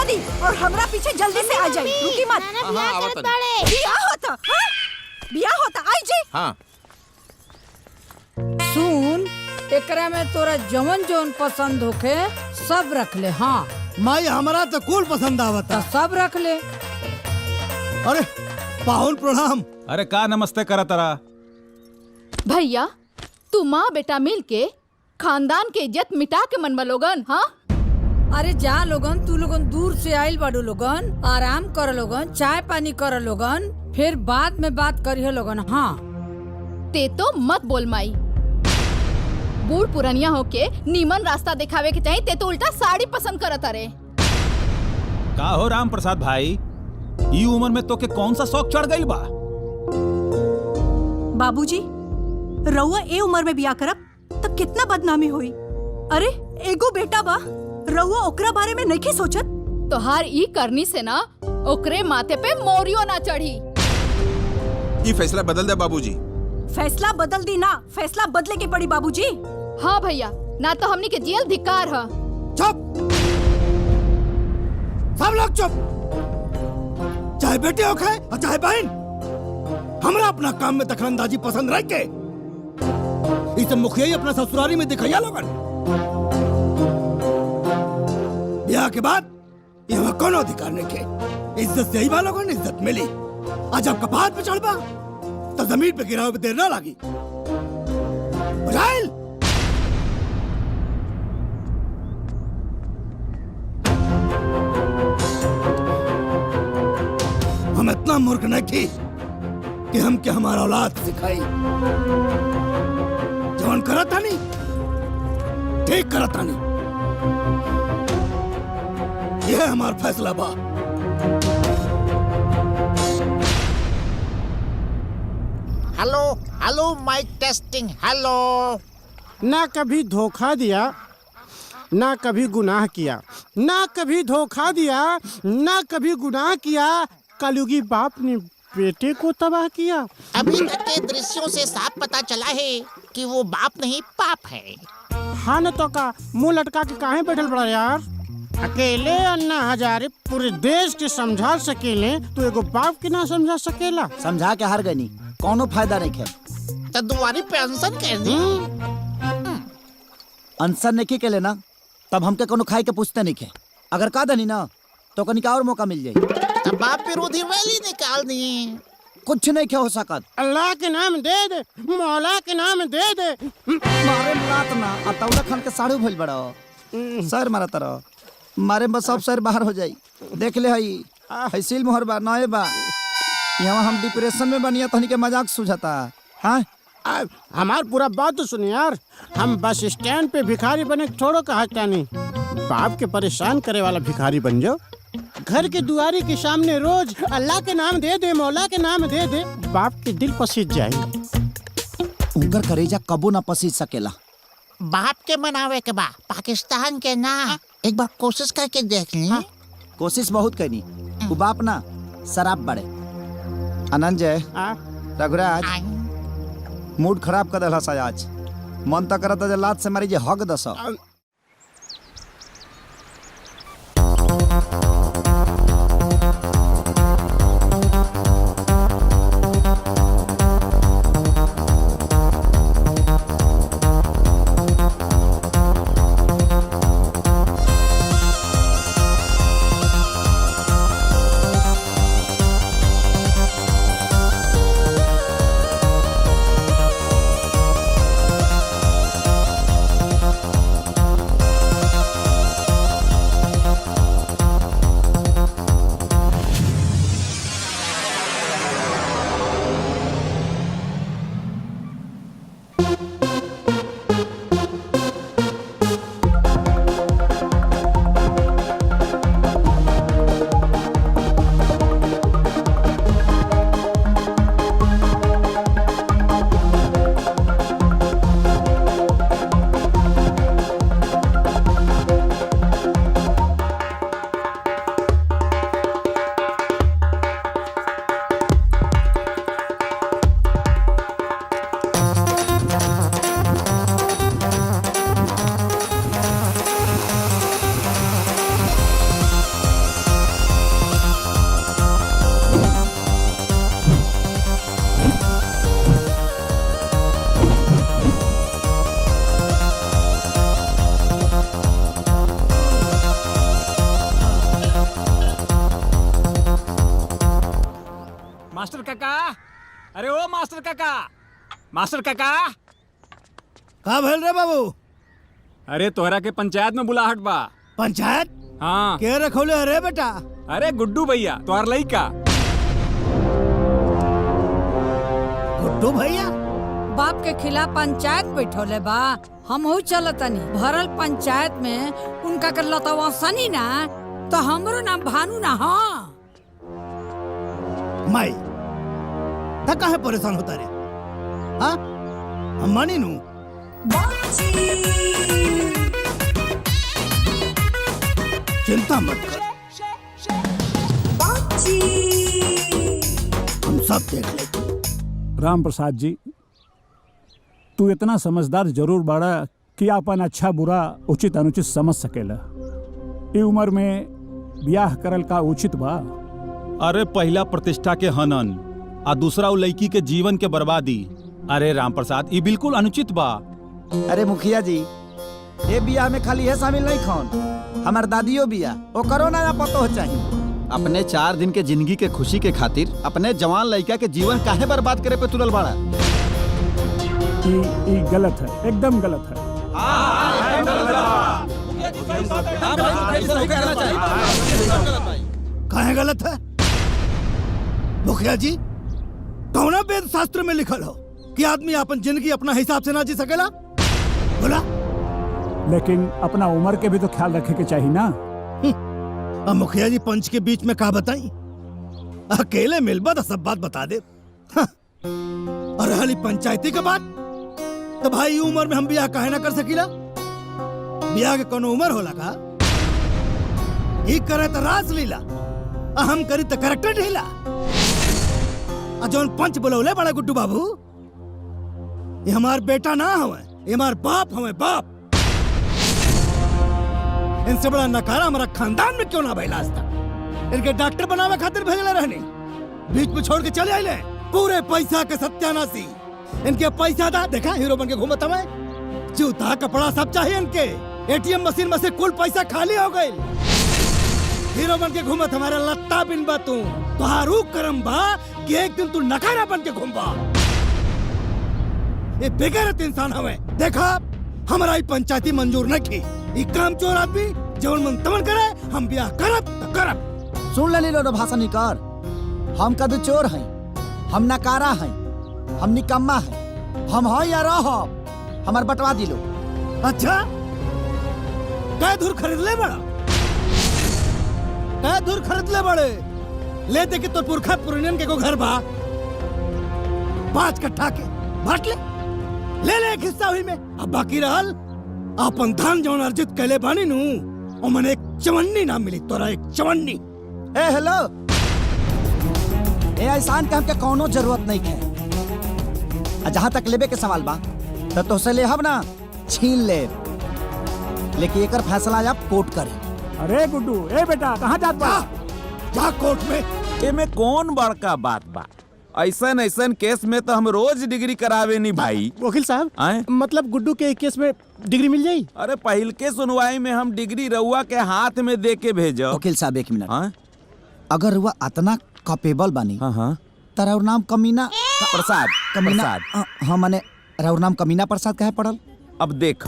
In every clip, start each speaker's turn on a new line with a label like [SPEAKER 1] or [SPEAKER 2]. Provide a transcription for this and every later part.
[SPEAKER 1] दी और हमरा पीछे जल्दी से आ जाए। रुकी मत। बिया होता आई जी।
[SPEAKER 2] हाँ।
[SPEAKER 3] सुन, एकरा में तोरा जवन जोन पसंद होखे सब रख ले। हाँ
[SPEAKER 4] माई हमारा तो कुल पसंद आवता।
[SPEAKER 3] सब रख ले।
[SPEAKER 4] अरे पाहुन प्रणाम।
[SPEAKER 5] अरे का नमस्ते करा तरा।
[SPEAKER 6] भैया तू माँ बेटा मिल के खानदान के इज्जत मिटा के मनवा लोगन। हाँ
[SPEAKER 3] अरे जा लोगन, तू लोगन दूर से आइल बाड़ू लोगन, आराम कर लोगन, चाय पानी कर लोगन, फिर बाद में बात करिए लोगन। हाँ
[SPEAKER 6] ते तो मत बोल माई, बूढ़ पुरानिया होके नीमन रास्ता दिखावे के चाहिए। ते तो उल्टा साड़ी पसंद करत अरे।
[SPEAKER 5] का हो राम प्रसाद भाई, ई उम्र में तो के कौन सा शौक चढ़ गई बा?
[SPEAKER 1] बाबूजी रउआ ए उम्र में बिया करब तब कितना बदनामी हुई। अरे एगो बेटा बा, रउआ ओकरा बारे में नहीं सोचत।
[SPEAKER 6] तोहार ई करनी से ना ओकरे माथे पे मोरियो ना चढ़ी।
[SPEAKER 2] ये फैसला बदल दे बाबूजी।
[SPEAKER 1] फैसला बदल दी ना, फैसला बदले के पड़ी बाबूजी।
[SPEAKER 6] हाँ भैया, ना तो हमनी के जेल धिक्कार है।
[SPEAKER 4] चुप, सब लोग चुप। चाहे बेटे हो खाए और चाहे बहन, हमरा अपना काम में दखलंदाजी पसंद रह के इसे मुखिया ही अपना ससुराली में दिखाया लोगन। ब्याह के बाद यहाँ कोनो अधिकार नहीं के। इज्जत से ही बा लोगन इज्जत मिली। आज जब कपाट पे चढ़बा तो जमीन पे गिरावे पे देर ना लगी। बुझाइल? हम इतना मूर्ख नहीं थी कि हम क्या हमारा औलाद सिखाई। जवान करा था नहीं, ठीक करा था नहीं। यह हमारा फैसला बा।
[SPEAKER 7] Hello hello mike testing. Hello.
[SPEAKER 8] ना कभी धोखा दिया, ना कभी गुनाह किया, ना कभी धोखा दिया, ना कभी गुनाह किया। कलयुगी बाप ने बेटे को तबाह किया।
[SPEAKER 7] अभी तक के दृश्यों से साफ पता चला है कि वो बाप नहीं पाप है।
[SPEAKER 8] हाँ न तो का मुंह लटका के काहे बैठल बड़ा यार। अकेले अन्ना हजारे पूरे देश के समझा सकेले, तो एगो बाप के ना समझा सकेला।
[SPEAKER 9] समझा के हार गनी, कोनो फायदा नहीं है।
[SPEAKER 7] तो दुआरी पे अनशन कर दी।
[SPEAKER 9] अनशन नहीं के लेना, तब हमके कोनो खाई के पूछते नहीं है। अगर का दनी ना तो कहीं का और मौका मिल जाये।
[SPEAKER 7] तब बाप विरोधी रैली निकाल दिए।
[SPEAKER 9] कुछ नहीं क्या हो सकत।
[SPEAKER 8] अल्लाह के नाम दे दे, मौला के नाम दे दे।
[SPEAKER 9] मारे लात ना अतौला खान के साड़ू भइल बड़ा सर मारा तरह मारे बस सब सर बाहर हो जाई। देख ले हई सील मोहर बा नए बा। यहाँ हम डिप्रेशन में बनिया तहनी के मजाक सुझाता। हाँ
[SPEAKER 8] हमार पूरा बात तो सुनिए यार। हम बस स्टैंड पे भिखारी बने छोड़ो कहा नहीं, बाप के परेशान करे वाला भिखारी बन जाओ। घर के दुआरी के सामने रोज अल्लाह के नाम दे दे, मौला के नाम दे दे, बाप के दिल पसीज जाए।
[SPEAKER 9] उनकर करेजा कबो ना पसीज सकेला।
[SPEAKER 7] बाप के मनावे के बा, पाकिस्तान के ना। एक बार कोशिश करके देख ली।
[SPEAKER 9] कोशिश बहुत करनी। वो बाप ना शराब बड़े। अनंजय रघुराज मूड खराब कर दल आज। मन तक करता लात से मारी जे हक दस।
[SPEAKER 5] अरे ओ मास्टर काका, मास्टर काका।
[SPEAKER 4] का भइल रे बाबू?
[SPEAKER 5] अरे तोहरा के पंचायत में बुलाहट बा।
[SPEAKER 4] पंचायत?
[SPEAKER 5] हाँ।
[SPEAKER 4] के रखोले अरे बेटा?
[SPEAKER 5] अरे गुड्डू भैया तोहर लइका।
[SPEAKER 4] गुड्डू भैया?
[SPEAKER 3] बाप के खिलाफ पंचायत बैठोले बा। हम हो चलतनी भरल पंचायत में उनका कर लतवा सनी ना तो हमरो नाम भानु ना। हाँ
[SPEAKER 4] माई था काहे परेशान होता रे? हाँ हम मानी नू। चिंता मत कर, हम सब देख लेंगे।
[SPEAKER 10] राम प्रसाद जी, तू इतना समझदार जरूर बाड़ा कि अपन अच्छा बुरा उचित अनुचित समझ सकेला। ई उम्र में ब्याह करल का उचित बा?
[SPEAKER 5] अरे पहला प्रतिष्ठा के हनन आ दूसरा उ लड़की के जीवन के बर्बादी। अरे राम प्रसाद ये बिल्कुल अनुचित बा।
[SPEAKER 9] अरे मुखिया जी, ये बियाह में खाली है शामिल नहीं खौन, हमार दादियों बिया वो करो ना पतो चाहिए।
[SPEAKER 11] अपने 4 दिन के जिंदगी के खुशी के खातिर अपने जवान लड़का के जीवन काहे बर्बाद करे पे तुलल बाड़ा?
[SPEAKER 10] ई गलत है, एकदम गलत है।
[SPEAKER 4] काहे गलत है? मुखिया जी, कौना वेद शास्त्र में लिखल हो कि आदमी अपन जिंदगी अपना हिसाब से ना जी सकेला? बोला।
[SPEAKER 10] लेकिन अपना उम्र के भी तो ख्याल रखे के चाहिए ना।
[SPEAKER 4] अब मुखिया जी पंच के बीच में का बताई? अकेले मिलबा तो सब बात बता दे। हाँ। और हाली पंचायती के बात तो भाई उम्र में हम ब्याह काहे ना कर सकीला? ब्याह के कोनो उम्र होला का? ही करे तो रास लीला, हम करी तो करेक्टर ढीला। जौन पंच बोलौले बड़ा गुड्डू बाबू, ये हमार बेटा ना हवे, ये हमार बाप हवे, बाप। इनसे बड़ा नकारा हमारा खानदान में क्यों ना भइला आज तक? इनके डॉक्टर बनावे खातिर भेजले रहनी, बीच में छोड़ के चले आइले। पूरे पैसा के सत्यानाशी। इनके पैसा दा देखा हीरो बन के घूमत हमें। जूता कपड़ा सब चाहिए इनके। एटीएम मशीन में से कुल पैसा खाली हो गई। हीरो बन के घूमत हमारा लत्ता बिन बा तू। तुहारू करम बा कि एक दिन तू नकारा बन के घूमबा। ये बेगैरत इंसान हमें। देखा हमारा ही पंचायती मंजूर नहीं की। ये काम चोर आदमी जवन मन तमन करे, हम ब्याह करब तो करब।
[SPEAKER 9] सुन ले लो भाषा निकार। हम कद चोर हैं, हम नकारा हैं, हम निकम्मा हैं, हम हो या रहो, हमार बंटवा दिलो।
[SPEAKER 4] अच्छा कै धुर खरीद ले बड़ा? कै धुर खरीद ले बड़े? ले दे के तो पुरखा पुरनियन के को घर बा 5 कट्ठा के बांट ले एक हिस्सा हुई में। अब बाकी रहल अपन धान जौन अर्जित कैले बानी नू, ओ मने एक चवन्नी ना मिली तोरा, एक चवन्नी।
[SPEAKER 9] ए हेलो, ए एहसान के हमके कोनो जरूरत नहीं है। जहाँ तक लेबे के सवाल बा तो तोसे ले हम ना छीन ले, लेकिन एकर फैसला आप कोर्ट करे।
[SPEAKER 10] अरे गुड्डू, ए बेटा कहाँ जात बा?
[SPEAKER 4] जा कोर्ट में।
[SPEAKER 2] एमे कौन बड़का बात बा? ऐसन ऐसन केस में तो हम रोज डिग्री करावे नहीं भाई।
[SPEAKER 8] वकील साहब, मतलब गुड्डू के केस में डिग्री मिल जाई?
[SPEAKER 2] अरे पहल के सुनवाई में हम डिग्री रउआ के हाथ में दे के भेजो।
[SPEAKER 9] वकील साहब 1 मिनट। अगर रुआ इतना कैपेबल बानी,
[SPEAKER 2] हाँ
[SPEAKER 9] तारा नाम कमीना
[SPEAKER 2] प्रसाद।
[SPEAKER 9] कमीना हाँ माने राउर नाम कमीना प्रसाद काहे पड़ल?
[SPEAKER 2] अब देख,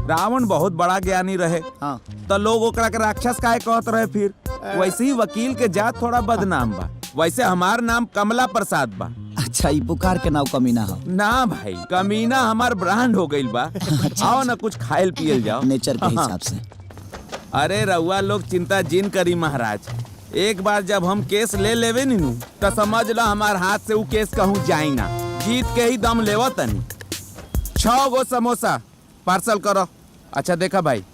[SPEAKER 2] रावण बहुत बड़ा ज्ञानी रहे,
[SPEAKER 9] हाँ।
[SPEAKER 2] तो लोग ओकरा के राक्षस काहे कहत रहे? फिर वैसे ही वकील के जात थोड़ा बदनाम बा। वैसे हमार नाम कमला प्रसाद बा।
[SPEAKER 9] अच्छा, ये पुकार के नाम कमीना हो
[SPEAKER 2] ना भाई, कमीना हमार ब्रांड हो गइल बा। आओ ना कुछ खायल पियल जाओ
[SPEAKER 9] नेचर के हिसाब से।
[SPEAKER 2] अरे रउआ लोग चिंता जिन करी महाराज। एक बार जब हम केस ले लेवे नीनू तो समझ लो हमार हाथ से वो केस कहूँ जाई ना। जीत के ही दम लेवा तनी। 6 गो समोसा पार्सल करो। अच्छा देखा भाई,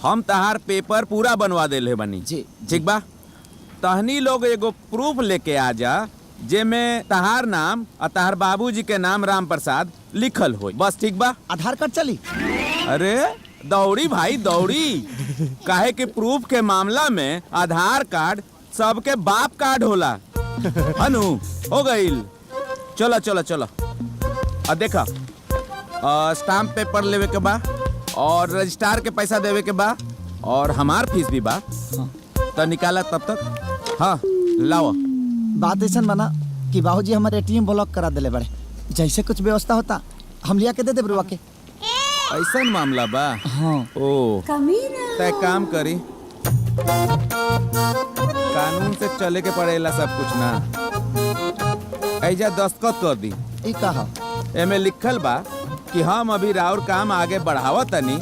[SPEAKER 2] हम तहार पेपर पूरा बनवा देले बनी
[SPEAKER 9] जी।
[SPEAKER 2] ठीक बा? तहनी लोग एगो प्रूफ लेके आ जा जेमे तहार नाम और तहार बाबूजी के नाम राम प्रसाद लिखल हो, बस। ठीक बा?
[SPEAKER 9] आधार कार्ड चली?
[SPEAKER 2] अरे दौड़ी भाई दौड़ी। काहे के प्रूफ के मामला में आधार कार्ड सबके बाप कार्ड होला। अनु हो गईल। चलो चलो चलो। अब देखा, स्टाम्प पेपर लेवे के बा और रजिस्ट्रार के पैसा देवे के बा और हमार फीस भी बा। तो निकाला तब तक। हाँ लाओ।
[SPEAKER 9] बात ऐसा बना कि बाबूजी हमारे एटीएम ब्लॉक करा दिले बड़े। जैसे कुछ व्यवस्था होता हम लिया के दे देब रुआ के।
[SPEAKER 2] ऐसा मामला बा?
[SPEAKER 9] हाँ।
[SPEAKER 2] ओ तय काम करी, कानून से चले के पड़ेला सब कुछ ना। ऐजा दस्तखत कर दी।
[SPEAKER 9] ई कहा
[SPEAKER 2] एमे लिखल बा कि हम अभी राउर काम आगे बढ़ावा तनी,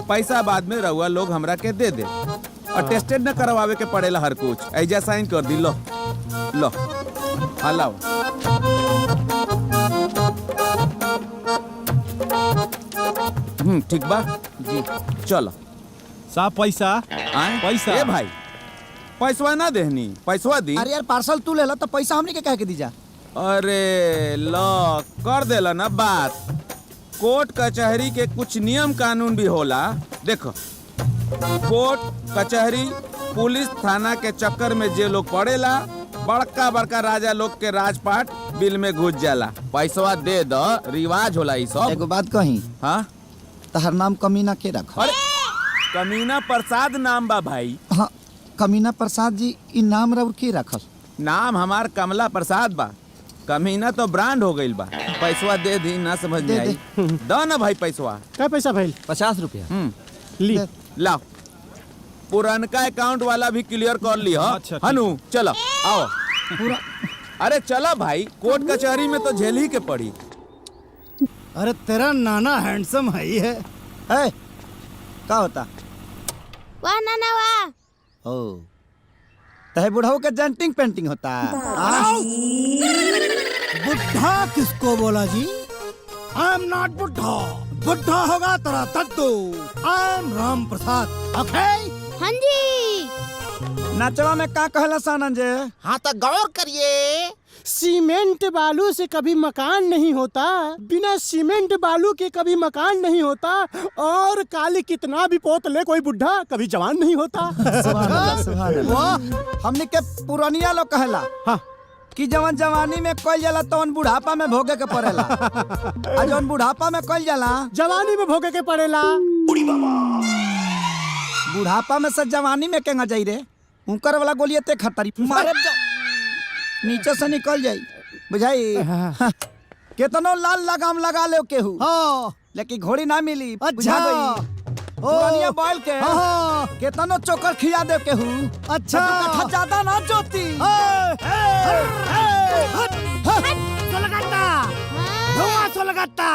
[SPEAKER 2] पैसा बाद में रउआ लोग हमरा के दे दे, और टेस्टेड न करवावे के पड़ेला हर कुछ। ऐजा साइन कर दी। लो लो हाँ लाओ। ठीक बा जी, चलो।
[SPEAKER 5] साहब पैसा
[SPEAKER 2] आए
[SPEAKER 5] पैसा।
[SPEAKER 2] ए भाई पैसवा ना देहनी, पैसवा दी।
[SPEAKER 9] अरे यार पार्सल तू लेला तो पैसा हमनी के कह के दीजा।
[SPEAKER 2] अरे लो कर देला ना बात। कोर्ट कचहरी के कुछ नियम कानून भी होला। देखो, कोर्ट कचहरी पुलिस थाना के चक्कर में जे लोग पड़ेला, बड़का बड़का राजा लोग के राजपाट बिल में घुस जाला। पैसवा दे दो, रिवाज होला ई सब।
[SPEAKER 9] एगो बात कही,
[SPEAKER 2] हाँ
[SPEAKER 9] तहर नाम कमीना के रखा?
[SPEAKER 2] अरे कमीना प्रसाद नाम बा भाई।
[SPEAKER 9] हाँ, कमीना प्रसाद जी ई नाम रउर के रखल?
[SPEAKER 2] नाम हमार कमला प्रसाद बा, कमीना तो ब्रांड हो गईल बा। पैसवा दे दी, ना समझ में आई। दो ना भाई पैसवा।
[SPEAKER 8] क्या पैसा भाई?
[SPEAKER 11] 50 रुपया।
[SPEAKER 8] ली
[SPEAKER 2] लाओ। पुरानका अकाउंट वाला भी क्लियर कर ली।
[SPEAKER 5] अच्छा,
[SPEAKER 2] हनु चलो आओ। अरे चलो भाई, कोर्ट कचहरी में तो झेल ही के पड़ी।
[SPEAKER 4] अरे तेरा नाना हैंडसम है ही है।
[SPEAKER 9] ए, का होता?
[SPEAKER 6] वाह नाना वाह।
[SPEAKER 9] ओ तहे बुढ़ाऊ के जेंटिंग पेंटिंग होता।
[SPEAKER 4] बुढ़ा किसको बोला जी? आई एम नॉट बुढ़ा। बुढ़ा होगा तेरा तद्दू। I am Ram Prasad. ओके?
[SPEAKER 6] हाँ जी।
[SPEAKER 9] नाचवा में का कहला सानन जे?
[SPEAKER 7] हाँ तो गौर करिए।
[SPEAKER 8] सीमेंट बालू से कभी मकान नहीं होता, बिना सीमेंट बालू के कभी मकान नहीं होता, और काली कितना भी पोत ले कोई बुढ़ा कभी जवान नहीं होता।
[SPEAKER 9] सुभान अल्लाह, सुभान अल्लाह। हमने के पुरानिया लोग कहला
[SPEAKER 8] हाँ
[SPEAKER 9] कि जवन जवानी में कइल जाला तवन बुढ़ापा में भोगे के पड़ेला, आ जवन बुढ़ापा में कइल जाला
[SPEAKER 8] जवानी में भोगे के पड़ेला।
[SPEAKER 9] बुढ़ापा में से जवानी में केंगा जाई रे? उनकर वाला गोलिये ते खतरी मारे नीचे से निकल जाई, बुझाई? हाँ। केतनो लाल लगाम लगा ले केहू,
[SPEAKER 4] हाँ
[SPEAKER 9] लेकिन घोड़ी ना मिली।
[SPEAKER 4] अच्छा।
[SPEAKER 9] बुझा गई? पुरानिया बैल के
[SPEAKER 4] हाँ।
[SPEAKER 9] केतनो चोकर खिया दे केहू।
[SPEAKER 4] अच्छा।
[SPEAKER 9] कथा ज्यादा ना जोती।
[SPEAKER 4] सोलगट्टा धुआं सोलगट्टा।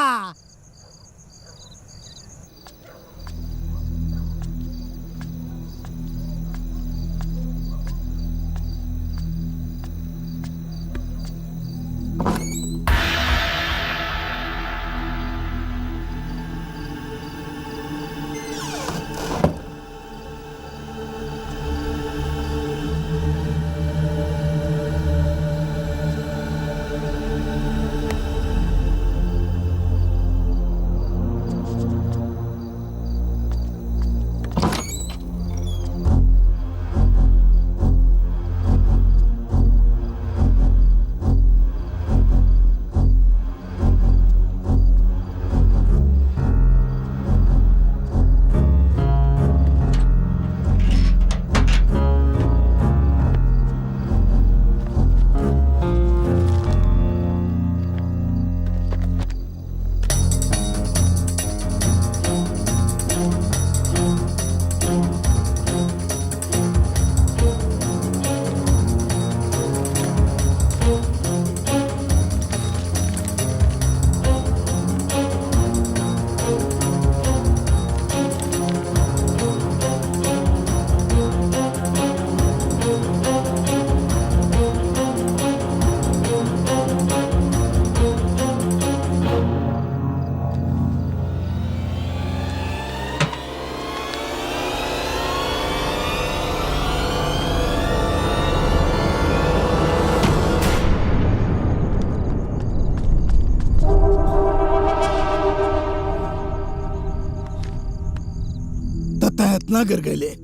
[SPEAKER 4] इतना गिर गए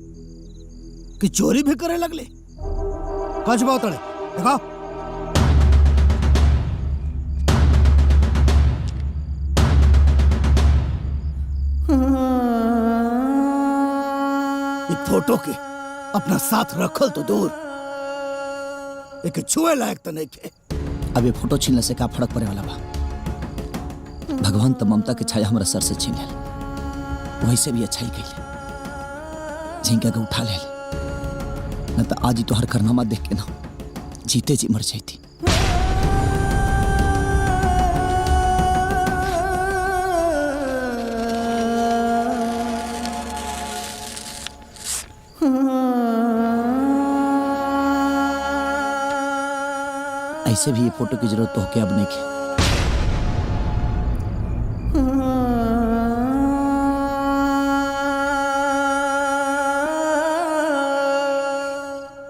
[SPEAKER 4] कि चोरी भी करे लगले। कच बातड़े देखा फोटो के अपना साथ रखल तो दूर, एक छुए लायक तो नहीं थे।
[SPEAKER 9] अब ये फोटो छीनने से का फर्क पड़े वाला बा। भगवान तो ममता के छाया हमारा सर से छीन ले, वैसे भी अच्छा ही कैले झिंका के उठा ले, न तो आज ही तो हर करनामा देख के ना जीते जी मर जाती। ऐसे भी ये फोटो की जरूरत तो होके अब नहीं की।